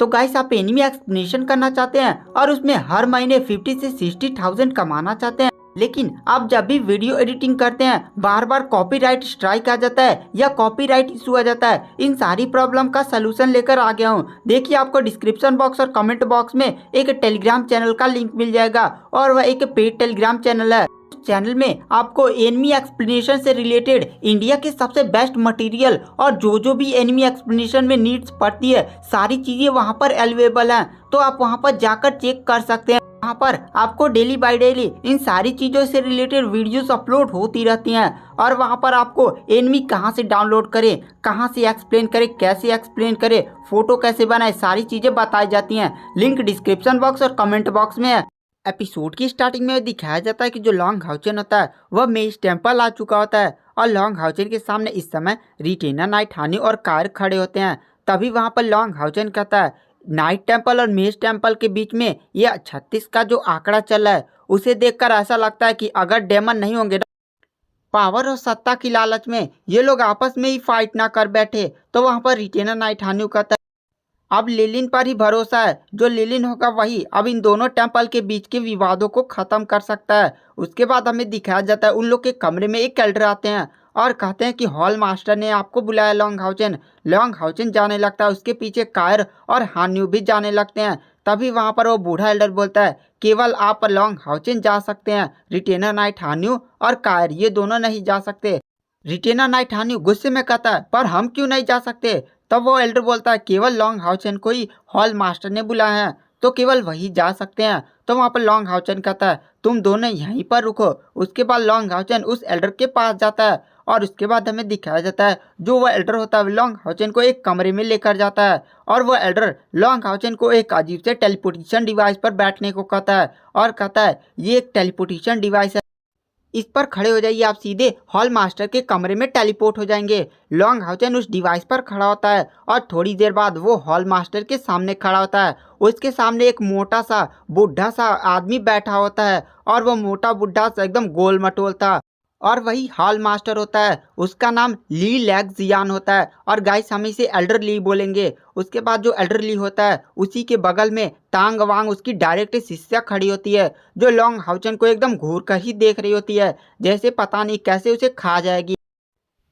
तो गाइस आप enemy explanation करना चाहते हैं और उसमें हर महीने 50 से 60,000 कमाना चाहते हैं, लेकिन आप जब भी वीडियो एडिटिंग करते हैं बार बार कॉपीराइट स्ट्राइक आ जाता है या कॉपीराइट इशू आ जाता है, इन सारी प्रॉब्लम का सलूशन लेकर आ गया हूँ। देखिए आपको डिस्क्रिप्शन बॉक्स और कमेंट बॉक्स में एक टेलीग्राम चैनल का लिंक मिल जाएगा और वह एक पेड टेलीग्राम चैनल है। चैनल में आपको एनिमी एक्सप्लेनेशन से रिलेटेड इंडिया के सबसे बेस्ट मटेरियल और जो भी एनिमी एक्सप्लेनेशन में नीड्स पड़ती है सारी चीजें वहां पर अवेलेबल हैं, तो आप वहां पर जाकर चेक कर सकते हैं। वहाँ पर आपको डेली बाय डेली इन सारी चीज़ों से रिलेटेड वीडियोस अपलोड होती रहती हैं और वहाँ पर आपको एनिमी कहाँ से डाउनलोड करें, कहाँ से एक्सप्लेन करें, कैसे एक्सप्लेन करें, फोटो कैसे बनाए, सारी चीज़ें बताई जाती हैं। लिंक डिस्क्रिप्शन बॉक्स और कमेंट बॉक्स में है। एपिसोड की स्टार्टिंग में दिखाया जाता है कि जो लॉन्ग हाउचन होता है वह मेज टेम्पल आ चुका होता है और लॉन्ग हाउचन के सामने इस समय रिटेना नाइट हानी और कार खड़े होते हैं। तभी वहाँ पर लॉन्ग हाउचन कहता है नाइट टेम्पल और मेज टेम्पल के बीच में यह 36 का जो आंकड़ा चल रहा है उसे देखकर ऐसा लगता है कि अगर डेमन नहीं होंगे ना, पावर और सत्ता की लालच में ये लोग आपस में ही फाइट ना कर बैठे, तो वहाँ पर रिटेना नाइट हानी कहता है अब लिलिन पर ही भरोसा है, जो लिलिन होगा वही अब इन दोनों टेम्पल के बीच के विवादों को खत्म कर सकता है। उसके बाद हमें दिखाया जाता है उन लोग के कमरे में एक एल्डर आते हैं और कहते हैं कि हॉल मास्टर ने आपको बुलाया लॉन्ग हाउचन। लॉन्ग हाउचन जाने लगता है, उसके पीछे कायर और हान्यू भी जाने लगते हैं। तभी वहां पर वो बूढ़ा एल्डर बोलता है केवल आप लॉन्ग हाउचन जा सकते हैं, रिटेनर नाइट हान्यू और कायर ये दोनों नहीं जा सकते। रिटेना नाइट हान्यू गुस्से में कहता है पर हम क्यों नहीं जा सकते। तब वो एल्डर बोलता है केवल लॉन्ग हाउचन को ही हॉल मास्टर ने बुलाया है तो केवल वही जा सकते हैं। तो वहाँ पर लॉन्ग हाउचन कहता है तुम दोनों यहीं पर रुको। उसके बाद लॉन्ग हाउचन उस एल्डर के पास जाता है और उसके बाद हमें दिखाया जाता है जो वह एल्डर होता है लॉन्ग हाउचन को एक कमरे में लेकर जाता है और वह एल्डर लॉन्ग हाउचन को एक अजीब से टेलीपोर्टेशन डिवाइस पर बैठने को कहता है और कहता है ये एक टेलीपोर्टेशन डिवाइस है, इस पर खड़े हो जाइए, आप सीधे हॉल मास्टर के कमरे में टेलीपोर्ट हो जाएंगे। लॉन्ग हाउचन उस डिवाइस पर खड़ा होता है और थोड़ी देर बाद वो हॉल मास्टर के सामने खड़ा होता है। उसके सामने एक मोटा सा बुढ़ा सा आदमी बैठा होता है और वो मोटा बुढ़ा सा एकदम गोल मटोल था और वही हॉल मास्टर होता है। उसका नाम ली लैक्सियान होता है और गाइस हम इसे एल्डर ली बोलेंगे। उसके बाद जो एल्डर ली होता है उसी के बगल में तांग वांग उसकी डायरेक्ट शिष्या खड़ी होती है जो लॉन्ग हाउचन को एकदम घूर कर ही देख रही होती है जैसे पता नहीं कैसे उसे खा जाएगी।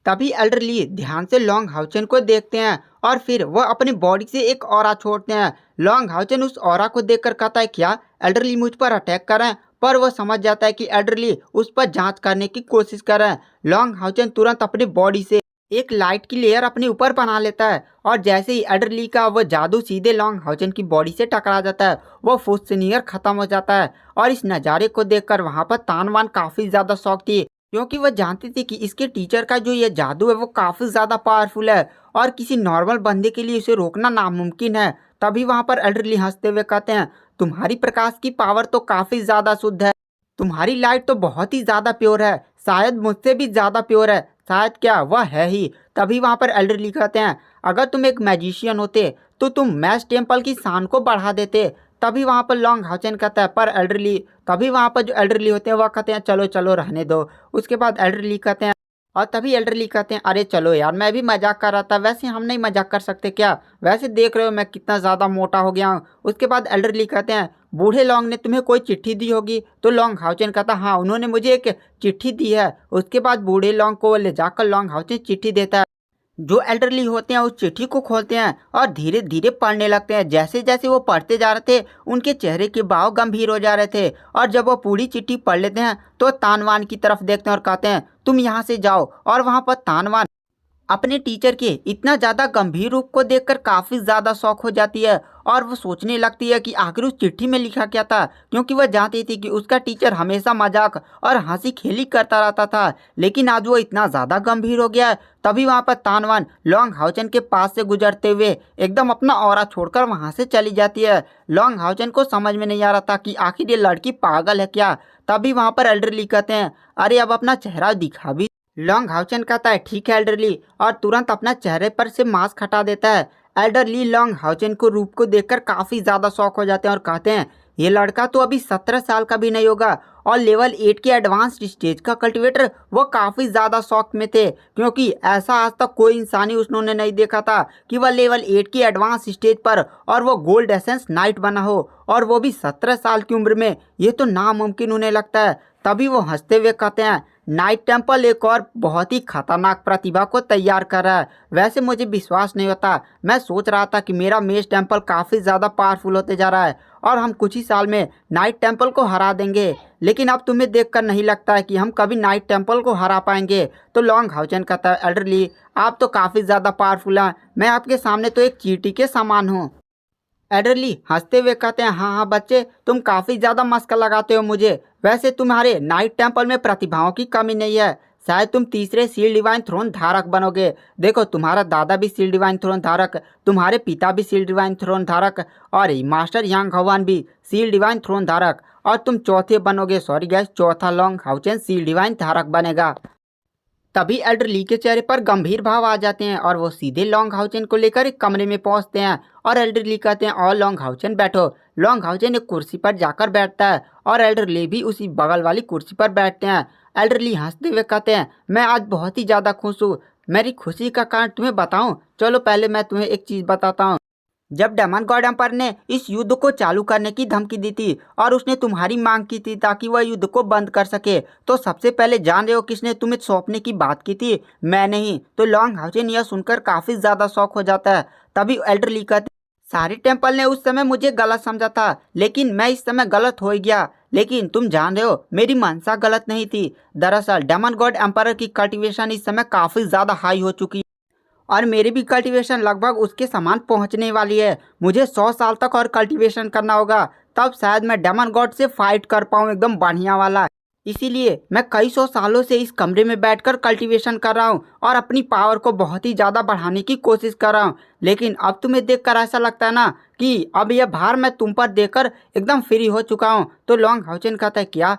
तभी एल्डरली ध्यान से लॉन्ग हाउचन को देखते हैं और फिर वह अपनी बॉडी से एक ऑरा छोड़ते हैं। लॉन्ग हाउचन उस ऑरा को देखकर कहता है क्या एल्डरली मुझ पर अटैक कर रहे हैं, पर वह समझ जाता है कि एल्डरली उस पर जांच करने की कोशिश कर रहे हैं। लॉन्ग हाउचन तुरंत अपनी बॉडी से एक लाइट की लेयर अपने ऊपर बना लेता है और जैसे ही एल्डरली का वह जादू सीधे लॉन्ग हाउचन की बॉडी से टकरा जाता है वह फुसनियर खत्म हो जाता है। और इस नज़ारे को देखकर वहाँ पर तानवान काफ़ी ज़्यादा शौक थी क्योंकि वह जानती थी कि इसके टीचर का जो ये जादू है वो काफ़ी ज़्यादा पावरफुल है और किसी नॉर्मल बंदे के लिए इसे रोकना नामुमकिन है। तभी वहाँ पर एल्डरली हंसते हुए कहते हैं तुम्हारी प्रकाश की पावर तो काफ़ी ज़्यादा शुद्ध है, तुम्हारी लाइट तो बहुत ही ज़्यादा प्योर है, शायद मुझसे भी ज़्यादा प्योर है, शायद क्या वह है ही। तभी वहाँ पर एल्डरली कहते हैं अगर तुम एक मैजिशियन होते तो तुम मैच टेम्पल की शान को बढ़ा देते। तभी वहाँ पर लॉन्ग हाउचन कहता है पर एल्डरली, तभी वहाँ पर जो एल्डरली होते हैं वह कहते हैं चलो चलो रहने दो। उसके बाद एल्डरली कहते हैं और तभी एल्डरली कहते हैं अरे चलो यार मैं भी मजाक कर रहा था, वैसे हम नहीं मजाक कर सकते क्या, वैसे देख रहे हो मैं कितना ज़्यादा मोटा हो गया हूँ। उसके बाद एल्डरली कहते हैं बूढ़े लॉन्ग ने तुम्हें कोई चिट्ठी दी होगी। तो लॉन्ग हाउचन कहता हाँ उन्होंने मुझे एक चिट्ठी दी है। उसके बाद बूढ़े लॉन्ग को ले जाकर लॉन्ग हाउचन चिट्ठी देता है। जो एल्डरली होते हैं उस चिट्ठी को खोलते हैं और धीरे धीरे पढ़ने लगते हैं। जैसे जैसे वो पढ़ते जा रहे थे उनके चेहरे के भाव गंभीर हो जा रहे थे और जब वो पूरी चिट्ठी पढ़ लेते हैं तो तानवान की तरफ देखते हैं और कहते हैं तुम यहाँ से जाओ। और वहाँ पर तानवान अपने टीचर के इतना ज़्यादा गंभीर रूप को देखकर काफ़ी ज़्यादा शौक हो जाती है और वो सोचने लगती है कि आखिर उस चिट्ठी में लिखा क्या था, क्योंकि वह जानती थी कि उसका टीचर हमेशा मजाक और हंसी खेली करता रहता था लेकिन आज वो इतना ज़्यादा गंभीर हो गया है। तभी वहाँ पर तानवान लॉन्ग हाउचन के पास से गुजरते हुए एकदम अपना ऑरा छोड़कर वहाँ से चली जाती है। लॉन्ग हाउचन को समझ में नहीं आ रहा था कि आखिर ये लड़की पागल है क्या। तभी वहाँ पर एल्डरली कहते हैं अरे अब अपना चेहरा दिखा भी। लॉन्ग हाउचन कहता है ठीक है एल्डरली और तुरंत अपना चेहरे पर से मास्क हटा देता है। एल्डरली लॉन्ग हाउचन को रूप को देखकर काफ़ी ज़्यादा शौक हो जाते हैं और कहते हैं ये लड़का तो अभी 17 साल का भी नहीं होगा और लेवल 8 के एडवांस्ड स्टेज का कल्टिवेटर वो काफ़ी ज़्यादा शौक में थे, क्योंकि ऐसा आज तक कोई इंसानी उन्होंने नहीं देखा था कि वह लेवल 8 की एडवांस स्टेज पर और वो गोल्ड एसेंस नाइट बना हो, और वो भी 17 साल की उम्र में। ये तो नामुमकिन उन्हें लगता है। तभी वो हंसते हुए कहते हैं, नाइट टेम्पल एक और बहुत ही खतरनाक प्रतिभा को तैयार कर रहा है। वैसे मुझे विश्वास नहीं होता। मैं सोच रहा था कि मेरा मेष टेम्पल काफ़ी ज़्यादा पावरफुल होते जा रहा है और हम कुछ ही साल में नाइट टेम्पल को हरा देंगे, लेकिन अब तुम्हें देखकर नहीं लगता है कि हम कभी नाइट टेम्पल को हरा पाएंगे। तो लॉन्ग हाउचन कहता है, एल्डरली आप तो काफ़ी ज़्यादा पावरफुल हैं, मैं आपके सामने तो एक चींटी के समान हूँ। एडरली हंसते हुए कहते हैं, हाँ हाँ बच्चे, तुम काफ़ी ज़्यादा मस्का लगाते हो मुझे। वैसे तुम्हारे नाइट टेम्पल में प्रतिभाओं की कमी नहीं है। शायद तुम तीसरे सील डिवाइन थ्रोन धारक बनोगे। देखो, तुम्हारा दादा भी सील डिवाइन थ्रोन धारक, तुम्हारे पिता भी सील डिवाइन थ्रोन धारक, और मास्टर यांग हवान भी सील डिवाइन थ्रोन धारक, और तुम चौथे बनोगे। सॉरी गैस, चौथा लॉन्ग हाउचन सील डिवाइन धारक बनेगा। तभी एल्डर ली के चेहरे पर गंभीर भाव आ जाते हैं और वो सीधे लॉन्ग हाउचन को लेकर एक कमरे में पहुंचते हैं और एल्डर ली कहते हैं, और लॉन्ग हाउचन बैठो। लॉन्ग हाउचन एक कुर्सी पर जाकर बैठता है और एल्डर ली भी उसी बगल वाली कुर्सी पर बैठते हैं। एल्डर ली हंसते हुए कहते हैं, मैं आज बहुत ही ज़्यादा खुश हूँ। मेरी खुशी का कारण तुम्हें बताऊँ? चलो पहले मैं तुम्हें एक चीज़ बताता हूँ। जब डेमन गॉड एम्पायर ने इस युद्ध को चालू करने की धमकी दी थी और उसने तुम्हारी मांग की थी ताकि वह युद्ध को बंद कर सके, तो सबसे पहले जान रहे हो किसने तुम्हें सौंपने की बात की थी? मैं नहीं। तो लॉन्ग हाउचन यह सुनकर काफ़ी ज़्यादा शौक हो जाता है। तभी एल्डर ली कहते, सारे टेम्पल ने उस समय मुझे गलत समझा था, लेकिन मैं इस समय गलत हो ही गया। लेकिन तुम जान रहे हो, मेरी मंशा गलत नहीं थी। दरअसल डेमन गॉड एम्पायर की कल्टीवेशन इस समय काफ़ी ज़्यादा हाई हो चुकी है और मेरी भी कल्टीवेशन लगभग उसके समान पहुंचने वाली है। मुझे 100 साल तक और कल्टीवेशन करना होगा, तब शायद मैं डेमन गॉड से फाइट कर पाऊँ एकदम बढ़िया वाला। इसीलिए मैं कई सौ सालों से इस कमरे में बैठकर कल्टीवेशन कर रहा हूँ और अपनी पावर को बहुत ही ज़्यादा बढ़ाने की कोशिश कर रहा हूँ। लेकिन अब तुम्हें देखकर ऐसा लगता है ना कि अब यह भार मैं तुम पर देकर एकदम फ्री हो चुका हूँ। तो लॉन्ग हाउचन कहता है, क्या?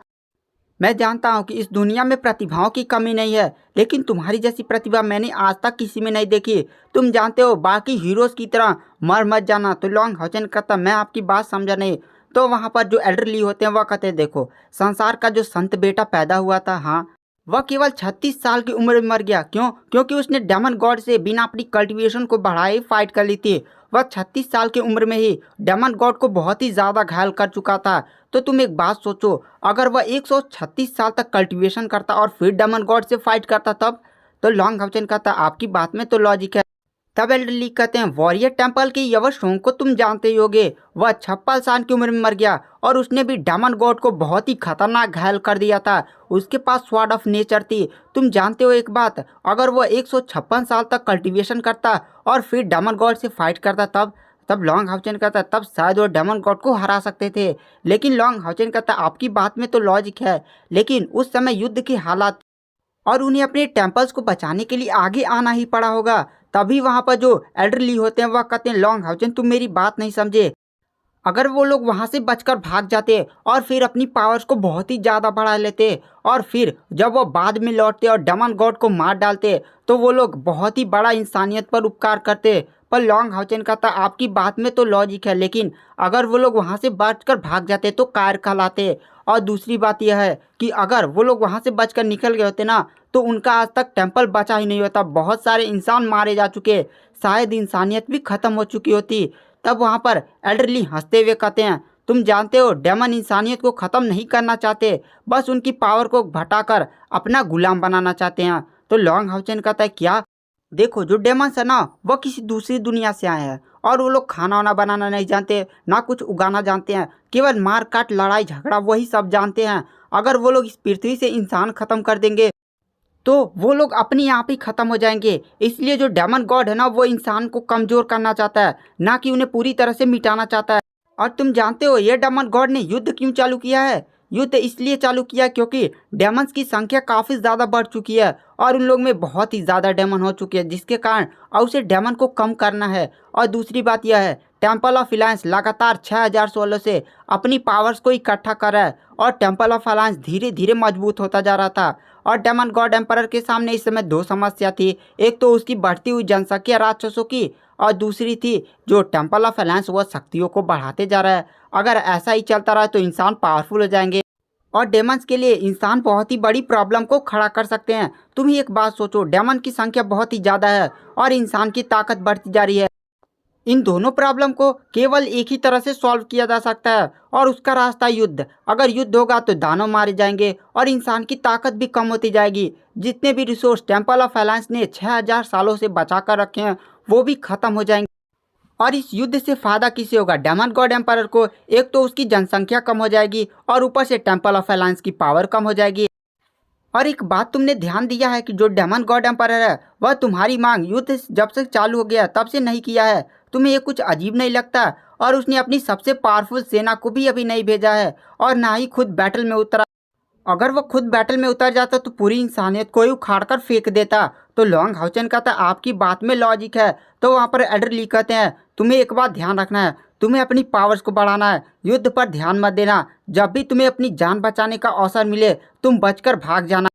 मैं जानता हूँ कि इस दुनिया में प्रतिभाओं की कमी नहीं है, लेकिन तुम्हारी जैसी प्रतिभा मैंने आज तक किसी में नहीं देखी। तुम जानते हो, बाकी हीरोज़ की तरह मर मत जाना। तो लॉन्ग हाउचन कहता, मैं आपकी बात समझा नहीं। तो वहाँ पर जो एल्डरली होते हैं वह कहते हैं, देखो, संसार का जो संत बेटा पैदा हुआ था, हाँ, वह केवल 36 साल की उम्र में मर गया। क्यों? क्योंकि उसने डेमन गॉड से बिना अपनी कल्टीवेशन को बढ़ाए फाइट कर ली थी। वह 36 साल की उम्र में ही डेमन गॉड को बहुत ही ज़्यादा घायल कर चुका था। तो तुम एक बात सोचो, अगर वह 136 साल तक कल्टीवेशन करता और फिर डेमन गॉड से फाइट करता तब? तो लॉन्ग हाउचन कहता, आपकी बात में तो लॉजिक है। तब एल्डरली कहते हैं, वॉरियर टेम्पल के यवशों को तुम जानते ही होगे। वह 56 साल की उम्र में मर गया और उसने भी डेमन गॉड को बहुत ही खतरनाक घायल कर दिया था। उसके पास स्वॉर्ड ऑफ नेचर थी। तुम जानते हो एक बात, अगर वह 156 साल तक कल्टीवेशन करता और फिर डेमन गॉड से फाइट करता तब लॉन्ग हाउचन कहता, तब शायद वो डेमन गॉड को हरा सकते थे। लेकिन लॉन्ग हाउचन कहता, आपकी बात में तो लॉजिक है, लेकिन उस समय युद्ध के हालात और उन्हें अपने टेम्पल्स को बचाने के लिए आगे आना ही पड़ा होगा। तभी वहाँ पर जो एल्डरली होते हैं वह कहते हैं, लॉन्ग हाउचन तुम मेरी बात नहीं समझे। अगर वो लोग वहाँ से बचकर भाग जाते और फिर अपनी पावर्स को बहुत ही ज़्यादा बढ़ा लेते और फिर जब वो बाद में लौटते और डेमन गॉड को मार डालते, तो वो लोग बहुत ही बड़ा इंसानियत पर उपकार करते। पर लॉन्ग हाउचन कहता, आपकी बात में तो लॉजिक है, लेकिन अगर वो लोग वहाँ से बचकर भाग जाते तो कायर कहलाते। और दूसरी बात यह है कि अगर वो लोग वहाँ से बचकर निकल गए होते ना, तो उनका आज तक टेम्पल बचा ही नहीं होता। बहुत सारे इंसान मारे जा चुके, शायद इंसानियत भी ख़त्म हो चुकी होती। तब वहाँ पर एल्डरली हंसते हुए कहते हैं, तुम जानते हो, डेमन इंसानियत को ख़त्म नहीं करना चाहते, बस उनकी पावर को घटाकर अपना गुलाम बनाना चाहते हैं। तो लॉन्ग हाउचन कहता है, क्या? देखो, जो डेमन्स है ना, वह किसी दूसरी दुनिया से आए हैं और वो लोग खाना वाना बनाना नहीं जानते, ना कुछ उगाना जानते हैं, केवल मार काट लड़ाई झगड़ा वही सब जानते हैं। अगर वो लोग इस पृथ्वी से इंसान ख़त्म कर देंगे तो वो लोग अपने आप ही ख़त्म हो जाएंगे। इसलिए जो डेमन गॉड है ना, वो इंसान को कमज़ोर करना चाहता है, ना कि उन्हें पूरी तरह से मिटाना चाहता है। और तुम जानते हो ये डेमन गॉड ने युद्ध क्यों चालू किया है? युद्ध इसलिए चालू किया क्योंकि डेमन्स की संख्या काफ़ी ज़्यादा बढ़ चुकी है और उन लोग में बहुत ही ज़्यादा डेमन हो चुके हैं, जिसके कारण और उसे डेमन को कम करना है। और दूसरी बात यह है, टेम्पल ऑफ अलायंस लगातार 6016 से अपनी पावर्स को इकट्ठा कर रहा है और टेम्पल ऑफ अलायंस धीरे धीरे मजबूत होता जा रहा था। और डेमन गॉड एम्परर के सामने इस समय दो समस्या थी, एक तो उसकी बढ़ती हुई जनसंख्या राक्षसों की, और दूसरी थी जो टेम्पल ऑफ अलायंस वह शक्तियों को बढ़ाते जा रहा है। अगर ऐसा ही चलता रहा तो इंसान पावरफुल हो जाएंगे। और डेमंस के लिए इंसान बहुत ही बड़ी प्रॉब्लम को खड़ा कर सकते हैं। तुम ही एक बात सोचो, डेमन की संख्या बहुत ही ज़्यादा है और इंसान की ताकत बढ़ती जा रही है। इन दोनों प्रॉब्लम को केवल एक ही तरह से सॉल्व किया जा सकता है और उसका रास्ता युद्ध। अगर युद्ध होगा तो दानव मारे जाएंगे और इंसान की ताकत भी कम होती जाएगी। जितने भी रिसोर्स टेम्पल ऑफ अलायंस ने 6000 सालों से बचा कर रखे हैं वो भी खत्म हो जाएंगे। और इस युद्ध से फायदा किसे होगा? डेमन गॉड एम्पायर को। एक तो उसकी जनसंख्या कम हो जाएगी और ऊपर से टेम्पल ऑफ अलायंस की पावर कम हो जाएगी। और एक बात तुमने ध्यान दिया है कि जो डेमन गॉड एम्पायर है वह तुम्हारी मांग युद्ध जब से चालू हो गया तब से नहीं किया है। तुम्हें ये कुछ अजीब नहीं लगता? और उसने अपनी सबसे पावरफुल सेना को भी अभी नहीं भेजा है और ना ही खुद बैटल में उतरा। अगर वो खुद बैटल में उतर जाता तो पूरी इंसानियत को ही उखाड़ कर फेंक देता। तो लॉन्ग हाउचन कहता आपकी बात में लॉजिक है। तो वहाँ पर एडरली कहते हैं तुम्हें एक बात ध्यान रखना है, तुम्हें अपनी पावर्स को बढ़ाना है, युद्ध पर ध्यान मत देना। जब भी तुम्हें अपनी जान बचाने का अवसर मिले तुम बचकर भाग जाना।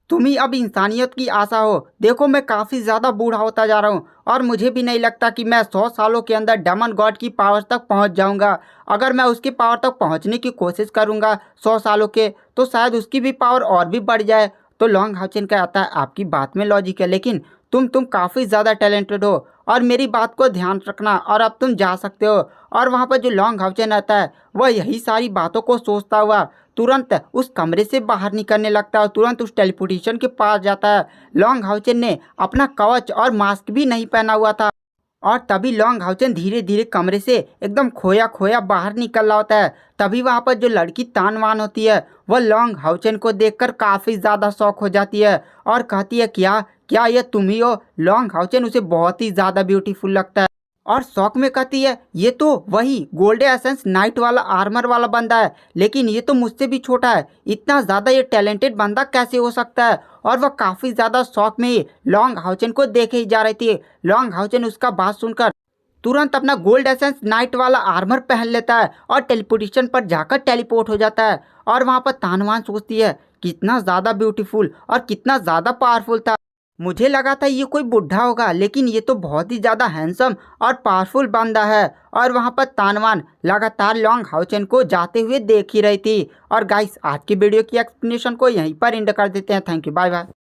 तुम ही अब इंसानियत की आशा हो। देखो मैं काफ़ी ज़्यादा बूढ़ा होता जा रहा हूँ और मुझे भी नहीं लगता कि मैं 100 सालों के अंदर डेमन गॉड की पावर तक पहुँच जाऊँगा। अगर मैं उसकी पावर तक पहुँचने की कोशिश करूँगा 100 सालों के तो शायद उसकी भी पावर और भी बढ़ जाए। तो लॉन्ग हाउचन का आता है आपकी बात में लॉजिक है, लेकिन तुम काफ़ी ज़्यादा टैलेंटेड हो और मेरी बात को ध्यान रखना और अब तुम जा सकते हो। और वहाँ पर जो लॉन्ग हाउचन आता है वह यही सारी बातों को सोचता हुआ तुरंत उस कमरे से बाहर निकलने लगता है और तुरंत उस टेलीपोर्टेशन के पास जाता है। लॉन्ग हाउचन ने अपना कवच और मास्क भी नहीं पहना हुआ था और तभी लॉन्ग हाउचन धीरे धीरे कमरे से एकदम खोया खोया बाहर निकल रहा होता है। तभी वहाँ पर जो लड़की तानवान होती है वह लॉन्ग हाउचन को देखकर काफ़ी ज़्यादा शॉक हो जाती है और कहती है क्या क्या ये तुम ही हो? लॉन्ग हाउचन उसे बहुत ही ज़्यादा ब्यूटीफुल लगता है और शौक में कहती है ये तो वही गोल्डन एसेंस नाइट वाला आर्मर वाला बंदा है, लेकिन ये तो मुझसे भी छोटा है। इतना ज़्यादा ये टैलेंटेड बंदा कैसे हो सकता है? और वह काफ़ी ज़्यादा शौक में ही लॉन्ग हाउचन को देखे ही जा रही थी। लॉन्ग हाउचन उसका बात सुनकर तुरंत अपना गोल्ड एसेंस नाइट वाला आर्मर पहन लेता है और टेलीपोर्टेशन पर जाकर टेलीपोर्ट हो जाता है। और वहाँ पर तानवान सोचती है कितना ज़्यादा ब्यूटीफुल और कितना ज़्यादा पावरफुल था। मुझे लगा था ये कोई बुढ़ा होगा, लेकिन ये तो बहुत ही ज़्यादा हैंडसम और पावरफुल बंदा है। और वहाँ पर तानवान लगातार लॉन्ग हाउचन को जाते हुए देख ही रही थी। और गाइस आज की वीडियो की एक्सप्लेनेशन को यहीं पर एंड कर देते हैं। Thank you, bye bye.